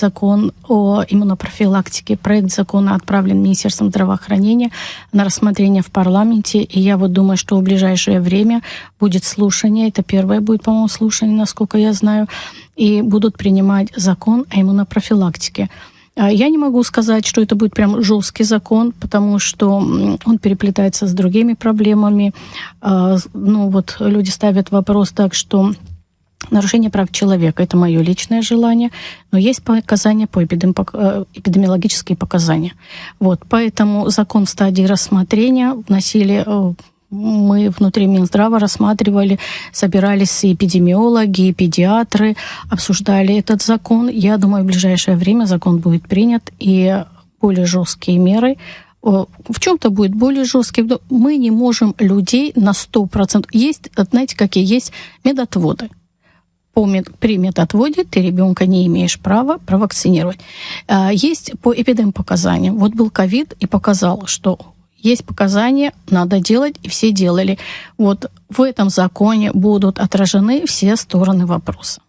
закон о иммунопрофилактике. Проект закона отправлен Министерством здравоохранения на рассмотрение в парламенте. И я вот думаю, что в ближайшее время будет слушание. Это первое будет, по-моему, слушание, насколько я знаю. И будут принимать закон о иммунопрофилактике. Я не могу сказать, что это будет прям жесткий закон, потому что он переплетается с другими проблемами. Ну вот люди ставят вопрос так, что нарушение прав человека — это мое личное желание, но есть показания по эпидемиологические показания. Вот, поэтому закон в стадии рассмотрения вносили. Мы внутри Минздрава рассматривали, собирались и эпидемиологи, и педиатры, обсуждали этот закон. Я думаю, в ближайшее время закон будет принят, и более жесткие меры. В чем-то будет более жесткий. Мы не можем людей на 100%. Есть, знаете, какие есть медотводы. При медотводе ты ребенка не имеешь права провакцинировать. Есть по эпидемпоказаниям. Вот был ковид и показал, что есть показания, надо делать, и все делали. Вот в этом законе будут отражены все стороны вопроса.